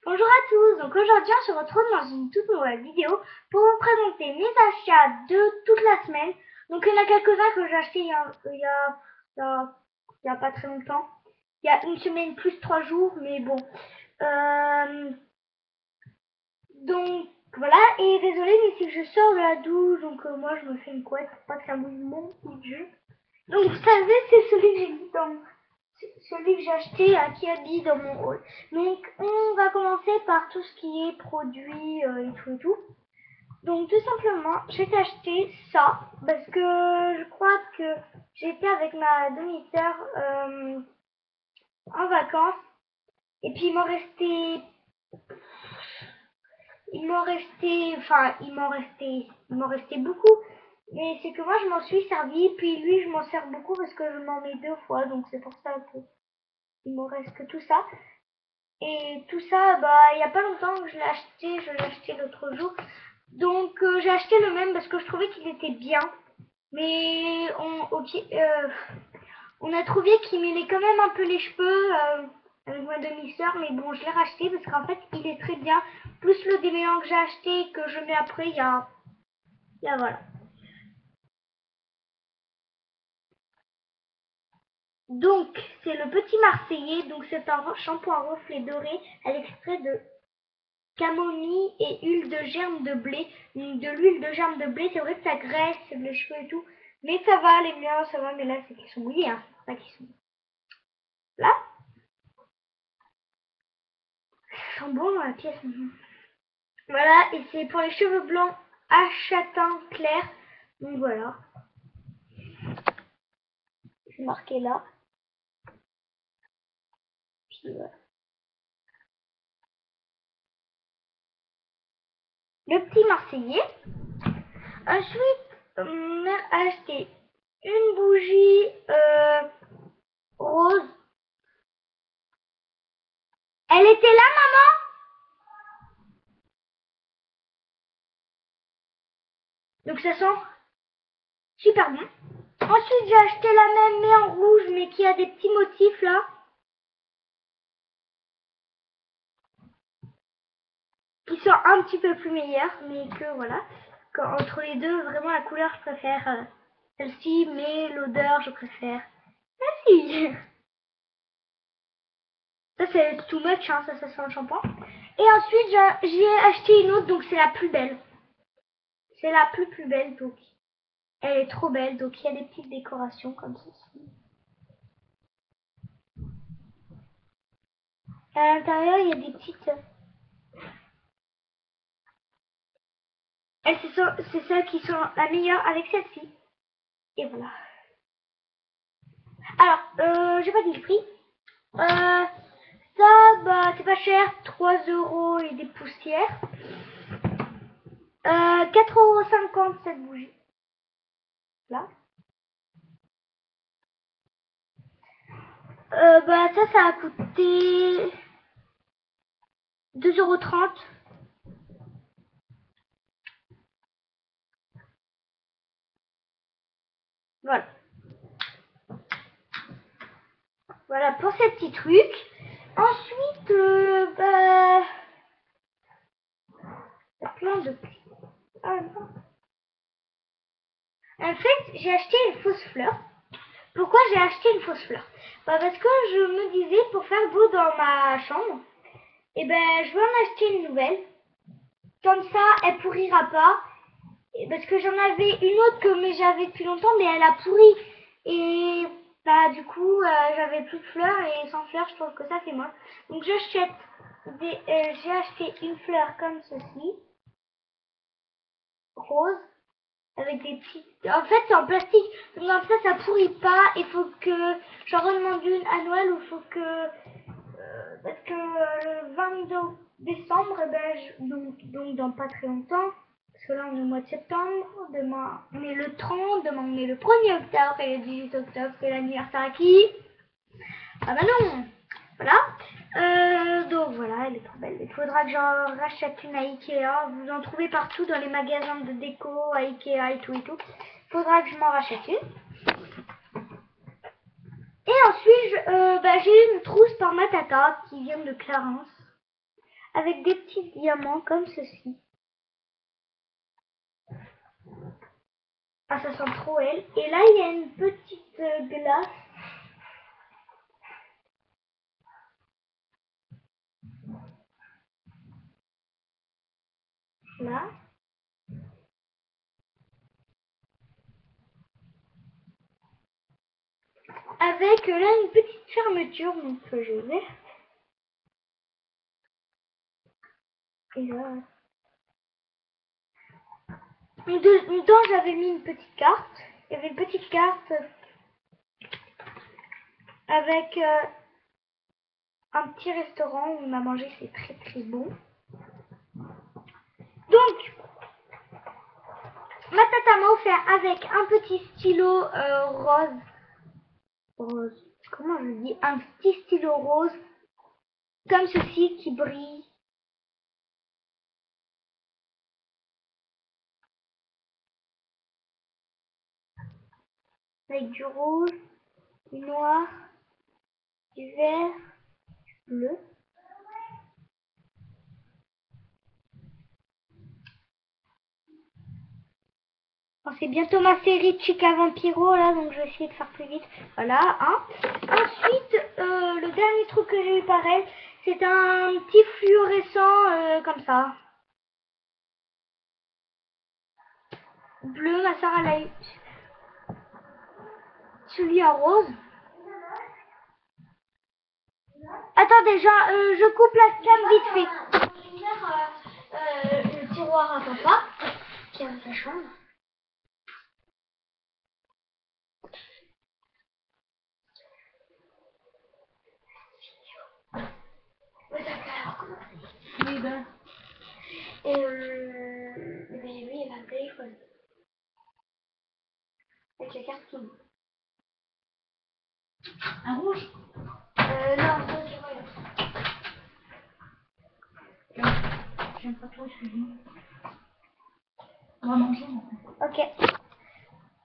Bonjour à tous, donc aujourd'hui on se retrouve dans une toute nouvelle vidéo pour vous présenter mes achats de toute la semaine. Donc il y en a quelques-uns que j'ai achetés il y a pas très longtemps. Il y a une semaine plus 3 jours, mais bon. Donc voilà, et désolé mais c'est que je sors de la douche, donc moi je me fais une couette pour pas que ça mouille mon petit jeu. Donc vous savez, c'est celui que j'ai mis dans celui que j'ai acheté à Kiabi dans mon haul. Donc on va commencer par tout ce qui est produits et tout et tout. Donc tout simplement, j'ai acheté ça parce que je crois que j'étais avec ma demi-sœur en vacances et puis il m'en restait beaucoup. Mais c'est que moi je m'en suis servi, puis lui je m'en sers beaucoup parce que je m'en mets 2 fois, donc c'est pour ça que il me reste que tout ça. Et tout ça, bah, il n'y a pas longtemps que je l'ai acheté l'autre jour. Donc, j'ai acheté le même parce que je trouvais qu'il était bien. Mais on a trouvé qu'il mêlait quand même un peu les cheveux avec ma demi-sœur. Mais bon, je l'ai racheté parce qu'en fait, il est très bien. Plus le démêlant que j'ai acheté et que je mets après, il y a voilà. Donc, c'est le Petit Marseillais. Donc, c'est un shampoing à reflet doré à l'extrait de camomille et huile de germe de blé. De l'huile de germe de blé, c'est vrai que ça graisse les cheveux et tout. Mais ça va, les miens, ça va. Mais là, c'est qu'ils sont mouillés. Hein. C'est pas qu'ils sont là. Ils sont bons dans la pièce. Voilà, et c'est pour les cheveux blancs à châtain clair. Donc voilà. C'est marqué là. Puis voilà. Le Petit Marseillais. Ensuite, on a acheté une bougie rose. Elle était là, maman? Donc ça sent super bon. Ensuite, j'ai acheté la même mais en rouge, mais qui a des petits motifs là. Qui sont un petit peu plus meilleurs, mais que voilà. Entre les deux, vraiment la couleur, je préfère celle-ci, mais l'odeur, je préfère celle-ci. Ça, c'est too much, hein, ça sent le shampoing. Et ensuite, j'ai acheté une autre, donc c'est la plus belle. C'est la plus belle, donc elle est trop belle. Donc il y a des petites décorations comme ceci. À l'intérieur, il y a des petites... Elles, c'est celles qui sont la meilleure avec celle-ci. Et voilà. Alors, j'ai pas dit le prix. Ça, bah, c'est pas cher. 3 € et des poussières. 4,50 € cette bougie. Là. Bah, ça a coûté 2,30 €. Voilà. Voilà pour ces petits trucs. Ensuite, bah, il y a plein de petits. Ah, non. En fait, j'ai acheté une fausse fleur. Pourquoi j'ai acheté une fausse fleur? Bah, parce que je me disais, pour faire beau dans ma chambre, et ben, je vais en acheter une nouvelle. Comme ça, elle pourrira pas. Parce que j'en avais une autre que j'avais depuis longtemps, mais elle a pourri. Et bah, du coup, j'avais plus de fleurs, et sans fleurs, je trouve que ça fait moche. Donc j'ai acheté une fleur comme ceci, rose, avec des petits... En fait, c'est en plastique, donc comme ça pourrit pas. Il faut que j'en redemande une à Noël, ou il faut que... parce que le 22 décembre, eh ben, donc dans pas très longtemps, parce que là on est au mois de septembre, demain on est le 30, demain on est le 1er octobre, et le 18 octobre c'est l'anniversaire à qui? Ah bah non. Voilà. Donc voilà, elle est trop belle. Il faudra que j'en rachète une à Ikea. Vous en trouvez partout dans les magasins de déco, à Ikea et tout et tout. Il faudra que je m'en rachète une. Et ensuite, j'ai une trousse par ma tata qui vient de Clarence. avec des petits diamants comme ceci. Ah, ça sent trop elle. Et là, il y a une petite glace. Là. Avec là une petite fermeture, donc je vais. Et là. Dedans, j'avais mis une petite carte. Il y avait une petite carte avec un petit restaurant où on a mangé, c'est très très bon. Donc, ma tata m'a offert avec un petit stylo rose. Comment je dis? Un petit stylo rose, comme ceci, qui brille. Avec du rouge, du noir, du vert, du bleu. Bon, c'est bientôt ma série Chica Vampiro là, donc je vais essayer de faire plus vite. Voilà, hein. Ensuite, le dernier truc que j'ai eu pareil, c'est un petit fluorescent comme ça. Bleu, ma soeur elle a eu celui en rose. Attendez, je coupe la cam vite fait. Je vais ouvrir le tiroir à papa, qui est dans sa chambre. Oui, ben. Et j'ai mis un téléphone. Avec la carte qui. Un rouge? Non, ça je regarde. J'aime pas trop, excuse-moi. On va manger maintenant. Ok.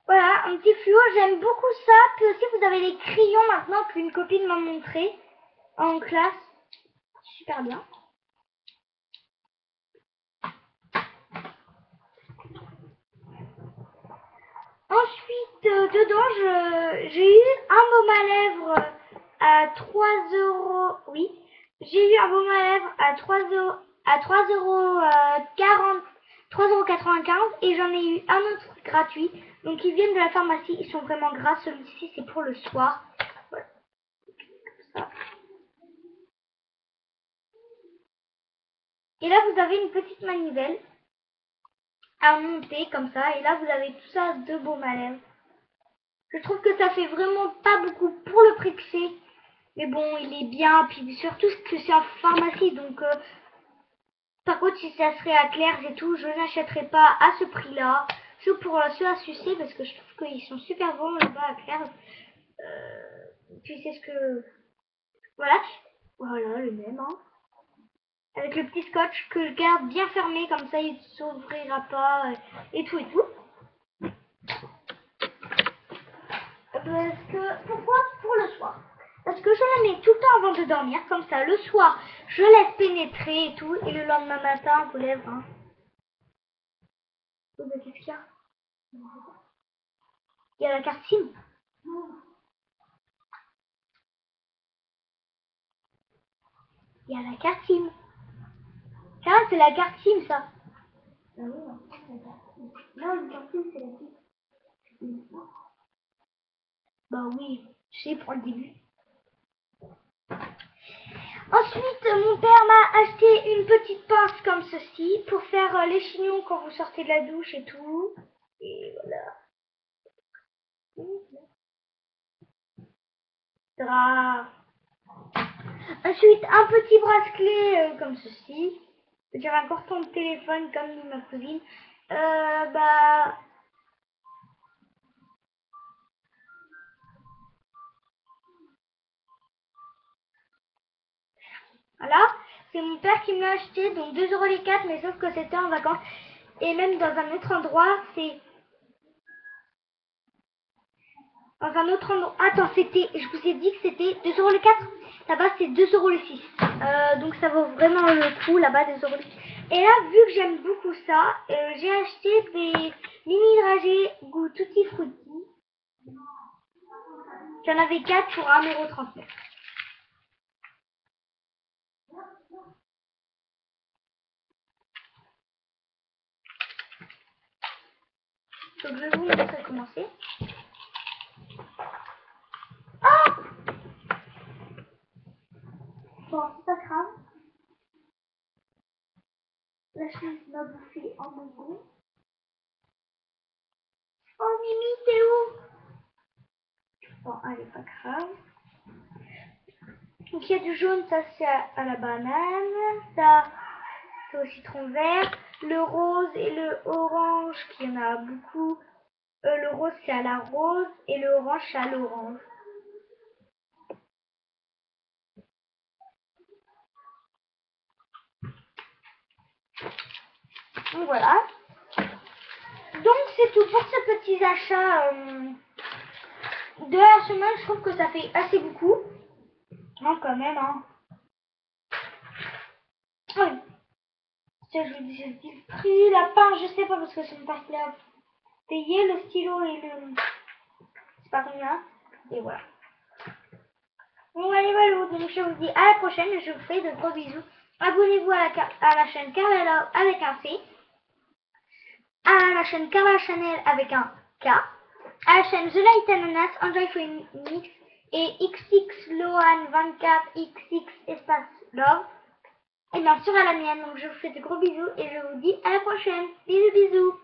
Voilà, un petit fluo, j'aime beaucoup ça. Puis aussi, vous avez les crayons maintenant qu'une copine m'a montré en classe. Super bien. Ensuite, dedans, j'ai eu un baume à lèvres à 3 euros. Oui, j'ai eu un baume à lèvres à 3 euros, à 3,95 € et j'en ai eu un autre gratuit. Donc, ils viennent de la pharmacie. Ils sont vraiment gras. Celui-ci, c'est pour le soir. Voilà. Ça. Et là, vous avez une petite manivelle à monter comme ça. Et là, vous avez tout ça de baume à lèvres. Je trouve que ça fait vraiment pas beaucoup pour le prix que c'est. Mais bon, il est bien. Puis surtout que c'est en pharmacie. Donc, par contre, si ça serait à Claire's et tout, je n'achèterais pas à ce prix-là. Sauf pour ceux à sucer, parce que je trouve qu'ils sont super bons là-bas à Claire's. Puis c'est ce que... Voilà. Voilà, le même. Hein. Avec le petit scotch que je garde bien fermé. Comme ça, il ne s'ouvrira pas. Et tout et tout. Parce que... Pourquoi? Pour le soir. Parce que je la mets tout le temps avant de dormir, comme ça, le soir, je laisse pénétrer et tout, et le lendemain matin, vous lève. Hein. Qu'est-ce qu'il y a? Il y a la carte SIM. Il y a la carte SIM. Tiens, c'est la carte SIM, ça. Ah oui, non, la carte SIM, c'est la SIM. Bah oui, c'est pour le début. Ensuite, mon père m'a acheté une petite pince comme ceci pour faire les chignons quand vous sortez de la douche et tout. Et voilà. Drap. Ensuite, un petit bracelet comme ceci. Je veux dire un cordon de téléphone comme dit ma cousine. Bah... Voilà. C'est mon père qui me l'a acheté. Donc 2 € les 4, mais sauf que c'était en vacances. Et même dans un autre endroit, c'est... Dans un autre endroit. Attends, je vous ai dit que c'était 2 € le 4. Là-bas, c'est 2 € le 6. Donc ça vaut vraiment le coup là-bas, 2 € le 6. Et là, vu que j'aime beaucoup ça, j'ai acheté des mini dragées goût tutti frutti. J'en avais 4 pour 1,39 €. Donc je vais vous montrer comment c'est. Ah! Bon, c'est pas grave. La chaise m'a bouffé en bonbon. Oh Mimi, t'es où? Bon, allez, pas grave. Donc il y a du jaune, ça c'est à la banane. Ça c'est au citron vert. Le rose et le orange, qu'il y en a beaucoup. Le rose c'est à la rose et le orange c'est à l'orange. Donc voilà. Donc c'est tout pour ces petits achats de la semaine. Je trouve que ça fait assez beaucoup. Non, quand même, hein. Oui. Ça, je vous dis le prix, la part, je sais pas parce que c'est une partie à payer, le stylo et le. C'est pas combien. Et voilà. Bon, allez, voilà. Donc je vous dis à la prochaine. Je vous fais de gros bisous. Abonnez-vous à la chaîne Carla avec un C. À la chaîne Carla Chanel avec un K. À la chaîne The Light Ananas, Enjoy Phoenix et XX Lohan 24 XX Espace Love. Et bien sûr à la mienne. Donc je vous fais de gros bisous et je vous dis à la prochaine. Bisous bisous.